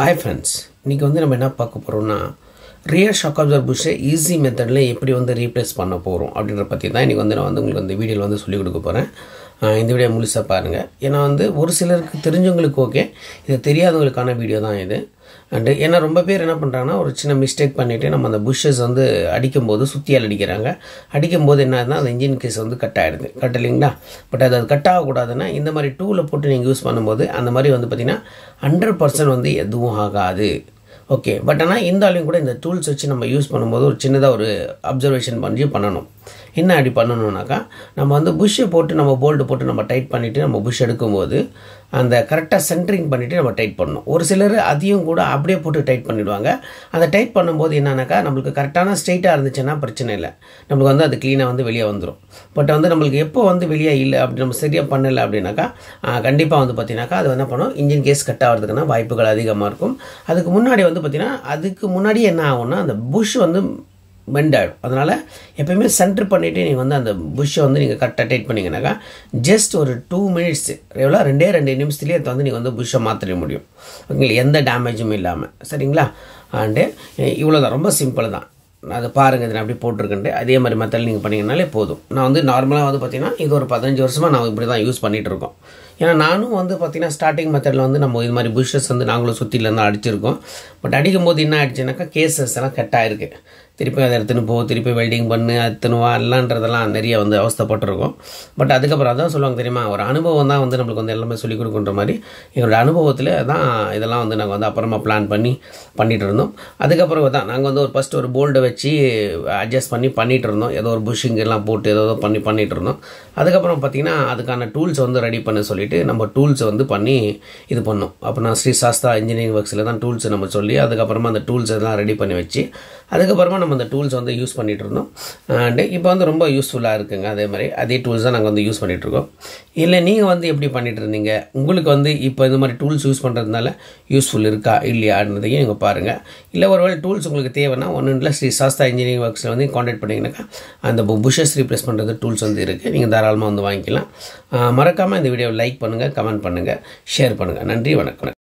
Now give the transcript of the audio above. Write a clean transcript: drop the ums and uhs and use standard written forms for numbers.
Hi friends, இன்னைக்கு வந்து நம்ம என்ன பார்க்க போறோம்னா rear shock absorber bush easy மெத்தட்ல எப்படி வந்து ரீப்ளேஸ் பண்ண போறோம் அப்படிங்கற பத்தி தான் இன்னைக்கு வந்து நான் வந்து உங்களுக்கு இந்த வீடியோல வந்து சொல்லி கொடுக்க போறேன். இந்த வீடியோ முழுசா பாருங்க. ஏன்னா வந்து ஒரு சிலருக்கு தெரிஞ்சவங்களுக்கு ஓகே, இது தெரியாதவங்களுக்கான வீடியோ தான் இது. அண்ட் ஏன்னா ரொம்ப பேர் என்ன பண்ணுறாங்கன்னா ஒரு சின்ன மிஸ்டேக் பண்ணிவிட்டு நம்ம அந்த புஷ்ஷஸ் வந்து அடிக்கும்போது சுற்றியால் அடிக்கிறாங்க. அடிக்கும்போது என்ன ஆகுதுன்னா அந்த இன்ஜின் கேஸ் வந்து கட் ஆகிடுது, கட் இல்லைங்களா? பட் அது கட் ஆகக்கூடாதுன்னா இந்த மாதிரி டூலை போட்டு நீங்கள் யூஸ் பண்ணும்போது அந்த மாதிரி வந்து பார்த்திங்கன்னா 100% வந்து எதுவும் ஆகாது. ஓகே, பட் ஆனால் இந்த ஆளையும் கூட இந்த டூல்ஸ் வச்சு நம்ம யூஸ் பண்ணும்போது ஒரு சின்னதாக ஒரு அப்சர்வேஷன் பண்ணணும். என்ன அப்படி பண்ணணும்னாக்கா, நம்ம வந்து புஷ்ஷை போட்டு நம்ம போல்டு போட்டு நம்ம டைட் பண்ணிவிட்டு நம்ம புஷ் எடுக்கும்போது அந்த கரெக்டாக சென்டரிங் பண்ணிவிட்டு நம்ம டைட் பண்ணணும். ஒரு சிலர் அதையும் கூட அப்படியே போட்டு டைட் பண்ணிவிடுவாங்க. அந்த டைட் பண்ணும்போது என்னன்னாக்கா நம்மளுக்கு கரெக்டான ஸ்ட்ரெயிட்டாக இருந்துச்சுன்னா பிரச்சனை இல்லை, நம்மளுக்கு வந்து அது க்ளீனாக வந்து வெளியே வந்துடும். பட் வந்து நம்மளுக்கு எப்போ வந்து வெளியே இல்லை அப்படி நம்ம சரியாக பண்ணலை அப்படின்னாக்கா கண்டிப்பாக வந்து பார்த்தீங்கன்னாக்கா அது என்ன பண்ணும், இன்ஜின் கேஸ் கட் ஆகிறதுக்கான வாய்ப்புகள் அதிகமாக இருக்கும். அதுக்கு முன்னாடி வந்து பார்த்தீங்கன்னா அதுக்கு முன்னாடி என்ன ஆகும்னா அந்த புஷ் வந்து பெண்ட் ஆகிடும். அதனால் எப்போயுமே சென்டர் பண்ணிவிட்டு நீங்கள் வந்து அந்த புஷ்ஷை வந்து நீங்கள் கரெக்டாக டைட் பண்ணிங்கனாக்கா ஜஸ்ட் ஒரு 2 மினிட்ஸ் எவ்வளோ 2 நிமிஷத்துலேயே அதை வந்து நீங்கள் வந்து புஷ்ஷை மாற்றிட முடியும். ஓகேங்களா, எந்த டேமேஜும் இல்லாமல். சரிங்களா? அண்டு இவ்வளோ தான், ரொம்ப சிம்பிள் தான். அதை பாருங்கள், இதை நான் அப்படி போட்டிருக்கேன்ட்டு அதே மாதிரி மெத்தட் நீங்கள் பண்ணிங்கனாலே போதும். நான் வந்து நார்மலாக வந்து பார்த்தீங்கன்னா இது ஒரு 15 வருஷமாக நான் இப்படி தான் யூஸ் பண்ணிகிட்டு இருக்கோம். ஏன்னா நானும் வந்து பார்த்தீங்கன்னா ஸ்டார்டிங் மெத்தடில் வந்து நம்ம இது மாதிரி புஷ்ஷஸ் வந்து நாங்களும் சுற்றிலேருந்து அடிச்சிருக்கோம். பட் அடிக்கும்போது என்ன ஆகிடுச்சுனாக்கா கேசஸ் எல்லாம் கட் ஆகிருக்கு. திருப்பி அதை எடுத்துன்னு திருப்பி வெல்டிங் பண்ணு எடுத்துனுவா எல்லான்றதெல்லாம் நிறைய வந்து அவஸ்தைப்பட்டிருக்கோம். பட் அதுக்கப்புறம் அதான் சொல்லுவாங்க தெரியுமா, ஒரு அனுபவம் தான் வந்து நம்மளுக்கு வந்து எல்லாமே சொல்லிக் கொடுக்குன்ற மாதிரி எங்களோட அனுபவத்தில் தான் இதெல்லாம் வந்து நாங்கள் வந்து அப்புறமா பிளான் பண்ணிகிட்டு இருந்தோம். அதுக்கப்புறம் தான் நாங்கள் வந்து ஒரு ஃபஸ்ட்டு ஒரு போல்டை வச்சு அட்ஜஸ்ட் பண்ணிகிட்டு இருந்தோம். ஏதோ ஒரு புஷ்ஷிங் எல்லாம் போட்டு ஏதோ பண்ணிகிட்டு இருந்தோம். அதுக்கப்புறம் பார்த்திங்கன்னா அதுக்கான டூல்ஸ் வந்து ரெடி பண்ண சொல்லிவிட்டு நம்ம டூல்ஸை வந்து பண்ணி இது பண்ணோம். அப்போ நான் ஸ்ரீ சாஸ்தா இன்ஜினியரிங் ஒர்க்ஸில் தான் டூல்ஸ் நம்ம சொல்லி அதுக்கப்புறமா அந்த டூல்ஸ் எல்லாம் ரெடி பண்ணி வச்சு அதுக்கப்புறமா நம்ம அந்த டூல்ஸ் வந்து யூஸ் பண்ணிகிட்டு இருந்தோம். அண்டு இப்போ வந்து ரொம்ப யூஸ்ஃபுல்லாக இருக்குங்க. அதே டூல்ஸ் தான் நாங்கள் வந்து யூஸ் பண்ணிகிட்ருக்கோம். இல்லை நீங்கள் வந்து எப்படி பண்ணிகிட்டு இருந்தீங்க, உங்களுக்கு வந்து இப்போ இந்த மாதிரி டூல்ஸ் யூஸ் பண்ணுறதுனால யூஸ்ஃபுல் இருக்கா இல்லையான்றதையும் நீங்கள் பாருங்கள். இல்லை ஒருவேளை டூல்ஸ் உங்களுக்கு தேவைன்னா ஒன்றும் இல்லை, ஸ்ரீ சாஸ்தா இன்ஜினியரிங் ஒர்க்ஸில் வந்து கான்டாக்ட் பண்ணிங்கனாக்கா அந்த புஷ்ஷஸ் ரீப்ளேஸ் பண்ணுறது டூல்ஸ் வந்து இருக்குது, நீங்கள் தாராளமாக வந்து வாங்கிக்கலாம். மறக்காமல் இந்த வீடியோவை லைக் பண்ணுங்கள், கமெண்ட் பண்ணுங்கள், ஷேர் பண்ணுங்கள். நன்றி, வணக்கம்.